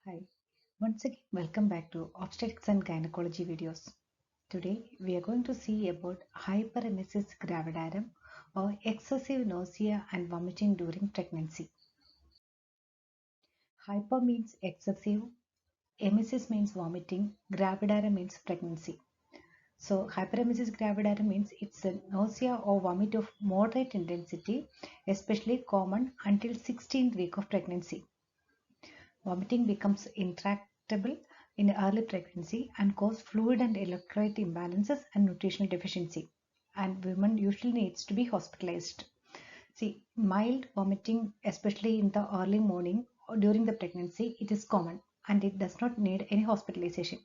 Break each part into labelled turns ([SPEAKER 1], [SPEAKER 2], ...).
[SPEAKER 1] Hi, once again welcome back to Obstetrics and Gynecology videos. Today we are going to see about hyperemesis gravidarum or excessive nausea and vomiting during pregnancy. Hyper means excessive, emesis means vomiting, gravidarum means pregnancy. So hyperemesis gravidarum means it's a nausea or vomit of moderate intensity, especially common until 16th week of pregnancy. Vomiting becomes intractable in early pregnancy and cause fluid and electrolyte imbalances and nutritional deficiency. And women usually needs to be hospitalized. See, mild vomiting, especially in the early morning or during the pregnancy, it is common and it does not need any hospitalization.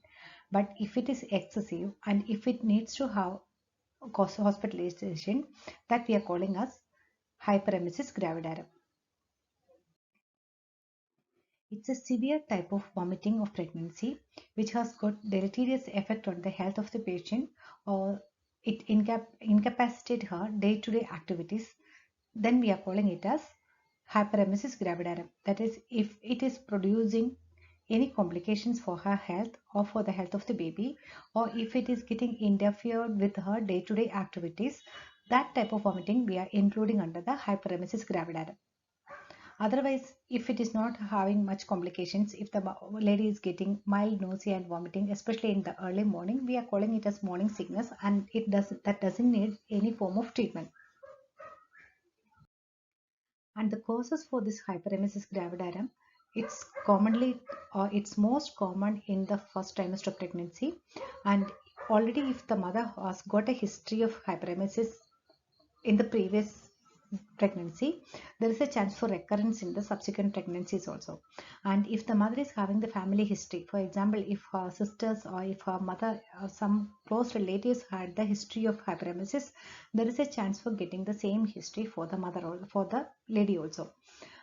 [SPEAKER 1] But if it is excessive and if it needs to have cause hospitalization, that we are calling as hyperemesis gravidarum. It's a severe type of vomiting of pregnancy which has got deleterious effect on the health of the patient or it incapacitate her day-to-day activities. Then we are calling it as hyperemesis gravidarum. That is, if it is producing any complications for her health or for the health of the baby, or if it is getting interfered with her day-to-day activities, that type of vomiting we are including under the hyperemesis gravidarum. Otherwise, if it is not having much complications, if the lady is getting mild nausea and vomiting, especially in the early morning, we are calling it as morning sickness, and that doesn't need any form of treatment. And the causes for this hyperemesis gravidarum, it's commonly or it's most common in the first trimester of pregnancy, and already if the mother has got a history of hyperemesis in the previous pregnancy, there is a chance for recurrence in the subsequent pregnancies also. And if the mother is having the family history, for example, if her sisters or if her mother or some close relatives had the history of hyperemesis, there is a chance for getting the same history for the mother or for the lady also.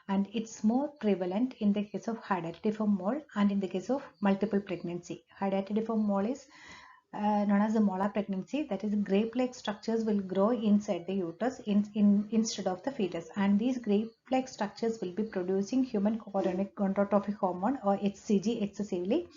[SPEAKER 1] And it's more prevalent in the case of hydatidiform mole and in the case of multiple pregnancy. Hydatidiform mole is known as the molar pregnancy, that is grape-like structures will grow inside the uterus instead of the fetus, and these grape-like structures will be producing human chorionic gonadotrophic hormone or HCG excessively,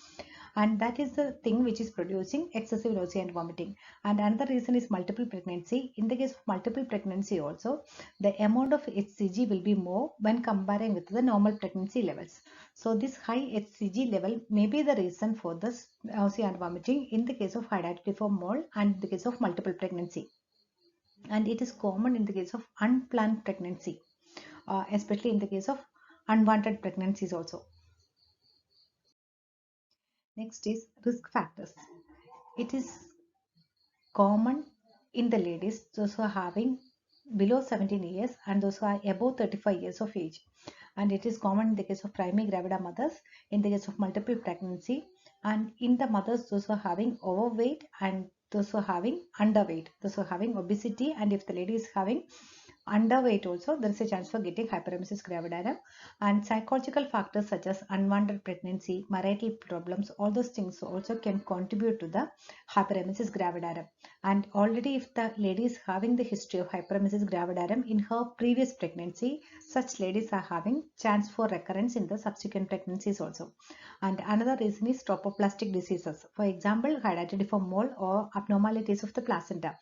[SPEAKER 1] and that is the thing which is producing excessive nausea and vomiting. And another reason is multiple pregnancy. In the case of multiple pregnancy also, the amount of HCG will be more when comparing with the normal pregnancy levels. So this high HCG level may be the reason for this nausea and vomiting in the case of hydatidiform mole and the case of multiple pregnancy. And it is common in the case of unplanned pregnancy, especially in the case of unwanted pregnancies also. Next is risk factors. It is common in the ladies, those who are having below 17 years and those who are above 35 years of age. And it is common in the case of primary gravida mothers, in the case of multiple pregnancy, and in the mothers, those who are having overweight and those who are having underweight, those who are having obesity, and if the lady is having underweight also, there is a chance for getting hyperemesis gravidarum. And psychological factors such as unwanted pregnancy, marital problems, all those things also can contribute to the hyperemesis gravidarum. And already if the lady is having the history of hyperemesis gravidarum in her previous pregnancy, such ladies are having chance for recurrence in the subsequent pregnancies also. And another reason is tropoplastic diseases, for example hydatidiform mole or abnormalities of the placenta.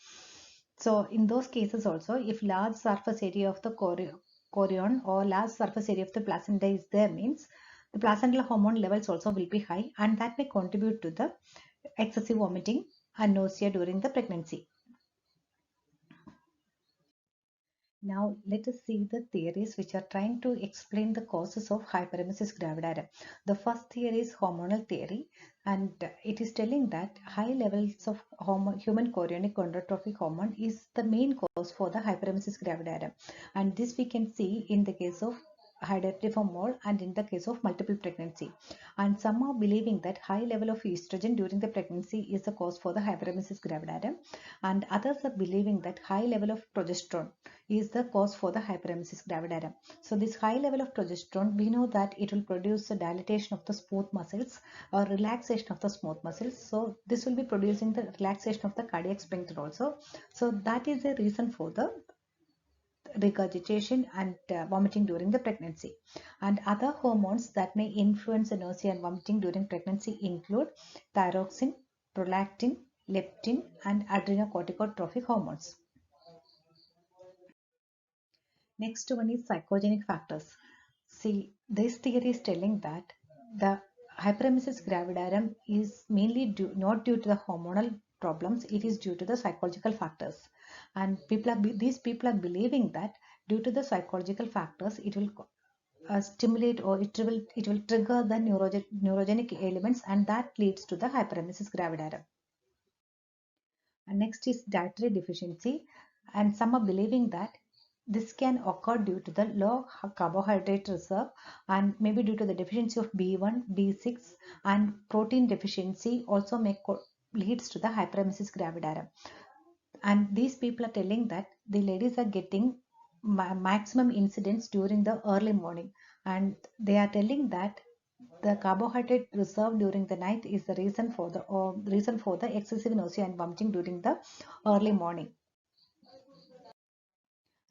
[SPEAKER 1] So in those cases also, if large surface area of the chorion or large surface area of the placenta is there, means the placental hormone levels also will be high, and that may contribute to the excessive vomiting and nausea during the pregnancy. Now let us see the theories which are trying to explain the causes of hyperemesis gravidarum. The first theory is hormonal theory, and it is telling that high levels of human chorionic gonadotrophic hormone is the main cause for the hyperemesis gravidarum, and this we can see in the case of hydatidiform mole and in the case of multiple pregnancy. And some are believing that high level of estrogen during the pregnancy is the cause for the hyperemesis gravidarum, and others are believing that high level of progesterone is the cause for the hyperemesis gravidarum. So this high level of progesterone, we know that it will produce a dilatation of the smooth muscles or relaxation of the smooth muscles. So this will be producing the relaxation of the cardiac sphincter also. So that is the reason for the regurgitation and vomiting during the pregnancy. And other hormones that may influence the nausea and vomiting during pregnancy include thyroxine, prolactin, leptin, and adrenocorticotropic hormones. Next one is psychogenic factors. See, this theory is telling that the hyperemesis gravidarum is mainly not due to the hormonal problems, it is due to the psychological factors. And these people are believing that due to the psychological factors, it will stimulate, or it will trigger the neurogenic elements, and that leads to the hyperemesis gravidarum. And next is dietary deficiency, and some are believing that this can occur due to the low carbohydrate reserve, and maybe due to the deficiency of B1, B6, and protein deficiency also leads to the hyperemesis gravidarum. And these people are telling that the ladies are getting maximum incidence during the early morning, and they are telling that the carbohydrate reserve during the night is the reason for the excessive nausea and vomiting during the early morning.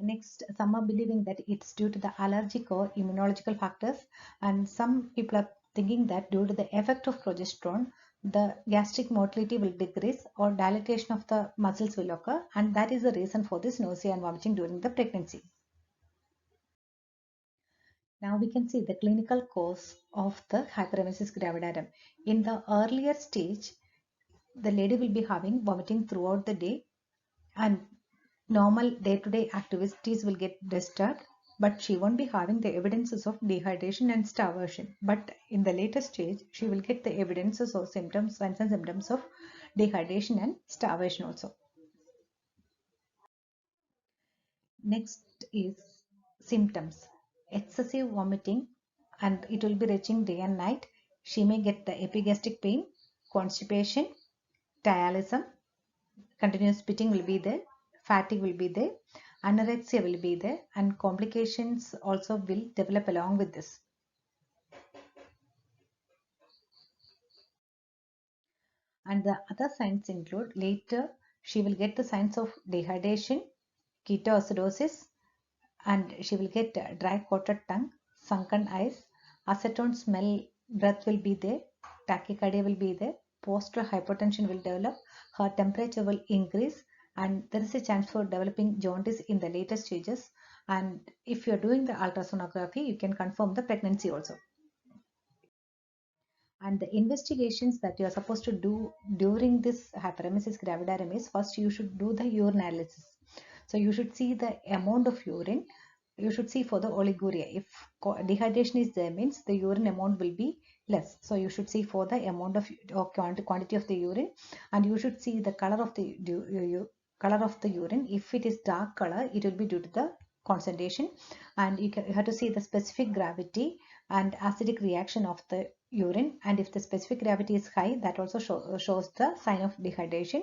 [SPEAKER 1] Next, some are believing that it's due to the allergic or immunological factors, and some people are thinking that due to the effect of progesterone, the gastric motility will decrease or dilatation of the muscles will occur, and that is the reason for this nausea and vomiting during the pregnancy. Now we can see the clinical course of the hyperemesis gravidarum. In the earlier stage, the lady will be having vomiting throughout the day, and normal day-to-day activities will get disturbed, but she won't be having the evidences of dehydration and starvation. But in the later stage, she will get the evidences or signs and symptoms of dehydration and starvation also. Next is symptoms. Excessive vomiting, and it will be reaching day and night. She may get the epigastric pain, constipation, dialysm, continuous spitting will be there, fatigue will be there, anorexia will be there, and complications also will develop along with this. And the other signs include, later she will get the signs of dehydration, ketoacidosis, and she will get dry coated tongue, sunken eyes, acetone smell, breath will be there, tachycardia will be there, postural hypotension will develop, her temperature will increase, and there is a chance for developing jaundice in the later stages. And if you are doing the ultrasonography, you can confirm the pregnancy also. And the investigations that you are supposed to do during this hyperemesis gravidarum is, first you should do the urine analysis. So you should see the amount of urine. You should see for the oliguria. If dehydration is there, means the urine amount will be less. So you should see for the amount of or quantity of the urine, and you should see the color of the urine. If it is dark color, it will be due to the concentration, and you have to see the specific gravity and acidic reaction of the urine, and if the specific gravity is high, that also shows the sign of dehydration.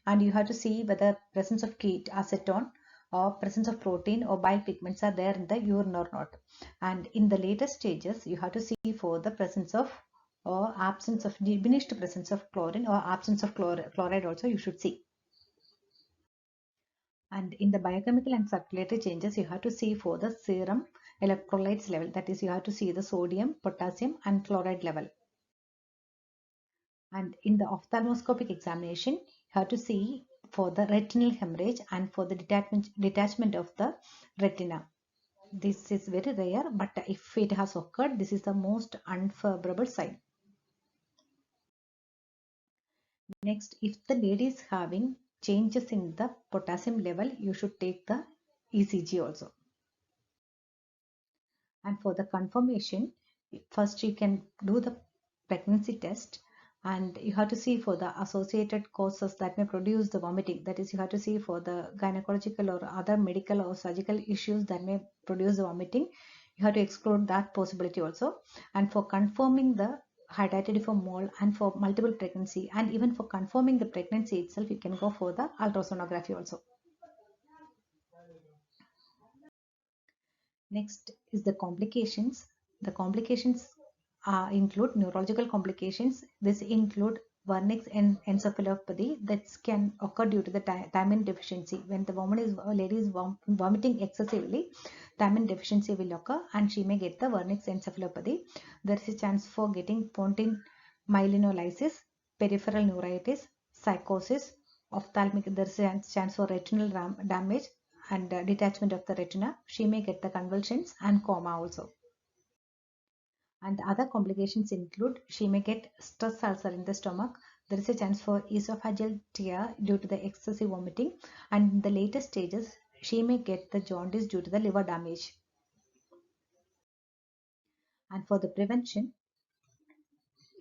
[SPEAKER 1] And you have to see whether presence of acetone or presence of protein or bile pigments are there in the urine or not. And in the later stages, you have to see for the presence of or absence of diminished presence of chlorine or absence of chloride also you should see. And in the biochemical and circulatory changes, you have to see for the serum electrolytes level. That is, you have to see the sodium, potassium, and chloride level. And in the ophthalmoscopic examination, you have to see for the retinal hemorrhage and for the detachment of the retina. This is very rare, but if it has occurred, this is the most unfavorable sign. Next, if the lady is having changes in the potassium level, you should take the ECG also. And for the confirmation, first you can do the pregnancy test, and you have to see for the associated causes that may produce the vomiting. That is, you have to see for the gynecological or other medical or surgical issues that may produce the vomiting. You have to exclude that possibility also. And for confirming the hydatidiform mole and for multiple pregnancy, and even for confirming the pregnancy itself, you can go for the ultrasonography also. Next is the complications. The complications include neurological complications. This include vernix encephalopathy that can occur due to the thiamine deficiency. When the lady is vomiting excessively, thiamine deficiency will occur and she may get the vernix encephalopathy. There is a chance for getting pontine myelinolysis, peripheral neuritis, psychosis, ophthalmic. There is a chance for retinal damage and detachment of the retina. She may get the convulsions and coma also. And other complications include she may get stress ulcer in the stomach. There is a chance for esophageal tear due to the excessive vomiting, and in the later stages she may get the jaundice due to the liver damage. And for the prevention,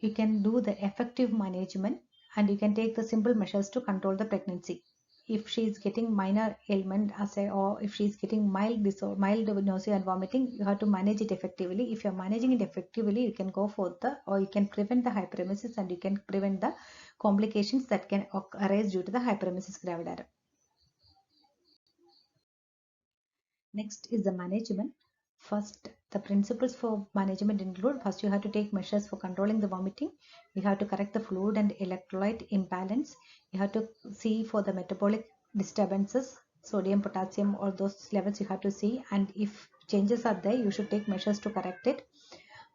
[SPEAKER 1] you can do the effective management and you can take the simple measures to control the pregnancy. If she is getting minor ailment or if she is getting mild nausea and vomiting, you have to manage it effectively. If you are managing it effectively, you can go for or you can prevent the hyperemesis and you can prevent the complications that can arise due to the hyperemesis gravidarum. Next is the management. First, the principles for management include, first you have to take measures for controlling the vomiting. You have to correct the fluid and electrolyte imbalance. You have to see for the metabolic disturbances, sodium, potassium, all those levels you have to see. And if changes are there, you should take measures to correct it.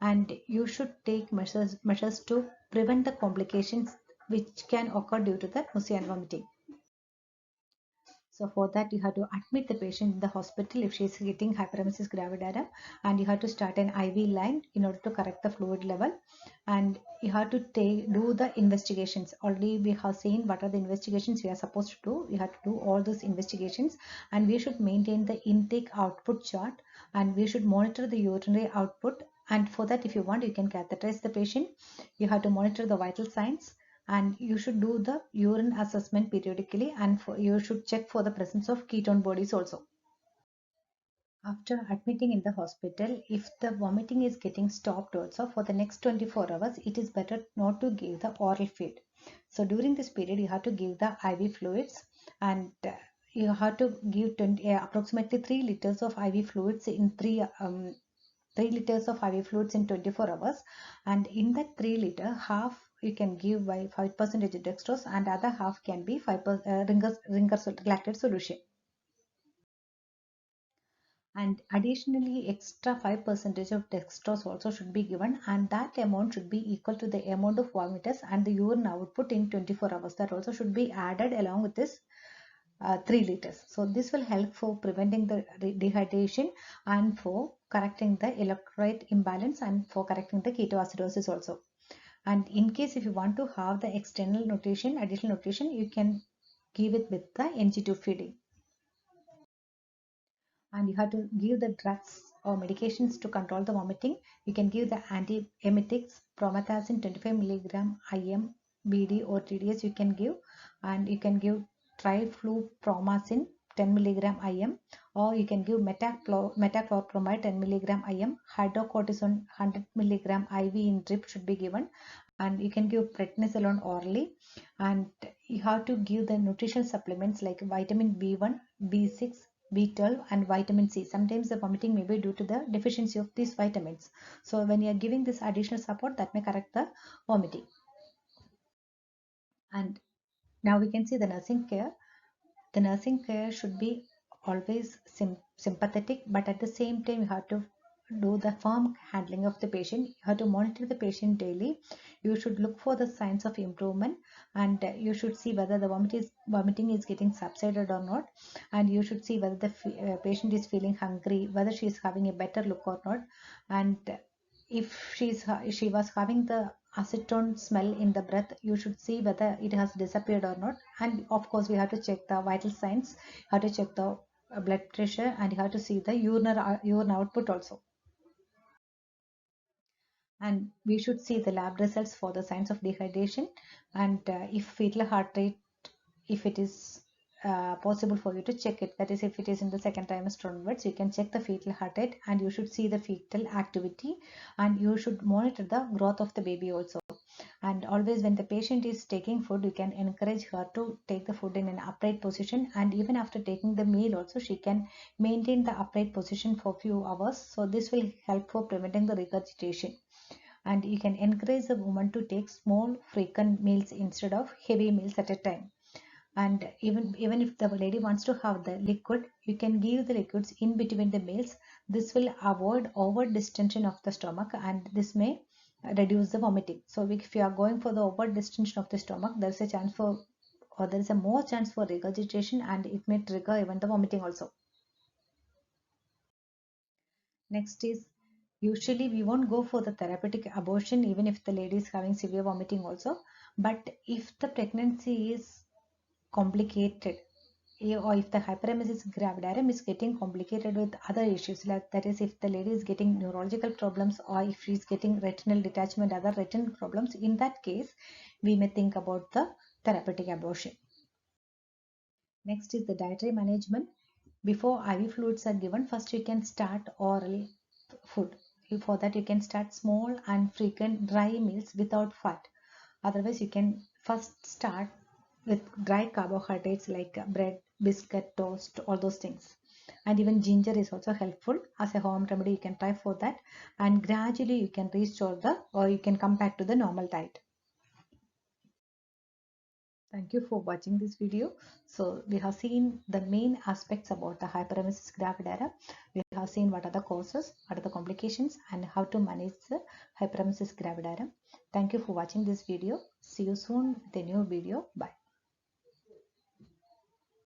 [SPEAKER 1] And you should take measures to prevent the complications which can occur due to the nausea and vomiting. So for that, you have to admit the patient in the hospital if she is getting hyperemesis gravidarum, and you have to start an IV line in order to correct the fluid level, and you have to do the investigations. Already we have seen what are the investigations we are supposed to do. You have to do all those investigations, and we should maintain the intake output chart, and we should monitor the urinary output. And for that, if you want, you can catheterize the patient. You have to monitor the vital signs, and you should do the urine assessment periodically, and you should check for the presence of ketone bodies also. After admitting in the hospital, if the vomiting is getting stopped also for the next 24 hours, it is better not to give the oral feed. So during this period, you have to give the IV fluids, and you have to give approximately 3 liters of IV fluids in 3 liters of IV fluids in 24 hours, and in that 3 liter, half you can give by 5% dextrose and other half can be 5% Ringer's lactate solution. And additionally, extra 5% of dextrose also should be given, and that amount should be equal to the amount of vomitus and the urine output in 24 hours. That also should be added along with this 3 liters. So this will help for preventing the dehydration and for correcting the electrolyte imbalance and for correcting the ketoacidosis also. And in case if you want to have the external nutrition, additional nutrition, you can give it with the NG2 feeding. And you have to give the drugs or medications to control the vomiting. You can give the antiemetics, promethazine 25 mg IM, BD or TDS you can give, and you can give triflupromazine 10 mg IM, or you can give metachlorpromide 10 mg IM, hydrocortisone 100 mg IV in drip should be given, and you can give prednisolone orally. And you have to give the nutritional supplements like vitamin B1, B6, B12 and vitamin C. Sometimes the vomiting may be due to the deficiency of these vitamins. So when you are giving this additional support, that may correct the vomiting. And now we can see the nursing care. The nursing care should be always sympathetic, but at the same time you have to do the firm handling of the patient. You have to monitor the patient daily. You should look for the signs of improvement, and you should see whether the vomiting is getting subsided or not, and you should see whether the patient is feeling hungry, whether she is having a better look or not, and if she was having the acetone smell in the breath, you should see whether it has disappeared or not. And of course we have to check the vital signs, you have to check the blood pressure, and you have to see the urine output also. And we should see the lab results for the signs of dehydration, and if fetal heart rate, if it is possible for you to check it, that is if it is in the second trimester onwards, you can check the fetal heart rate, and you should see the fetal activity, and you should monitor the growth of the baby also. And always when the patient is taking food, you can encourage her to take the food in an upright position, and even after taking the meal also she can maintain the upright position for few hours. So this will help for preventing the regurgitation. and you can encourage the woman to take small frequent meals instead of heavy meals at a time. And even if the lady wants to have the liquid, you can give the liquids in between the meals. This will avoid over distension of the stomach, and this may reduce the vomiting. So if you are going for the over distension of the stomach, there is a chance for, or there is a more chance for regurgitation, and it may trigger even the vomiting also. Next is, usually we won't go for the therapeutic abortion even if the lady is having severe vomiting also. But if the pregnancy is complicated, or if the hyperemesis gravidarum is getting complicated with other issues, like that is if the lady is getting neurological problems, or if she is getting retinal detachment, other retinal problems, in that case we may think about the therapeutic abortion. Next is the dietary management. Before IV fluids are given, first you can start oral food. For that you can start small and frequent dry meals without fat. Otherwise you can first start with dry carbohydrates like bread, biscuit, toast, all those things. And even ginger is also helpful as a home remedy. You can try for that, and gradually you can restore the, or you can come back to the normal diet. Thank you for watching this video. So we have seen the main aspects about the hyperemesis gravidarum. We have seen what are the causes, what are the complications, and how to manage the hyperemesis gravidarum. Thank you for watching this video. See you soon with a new video. Bye.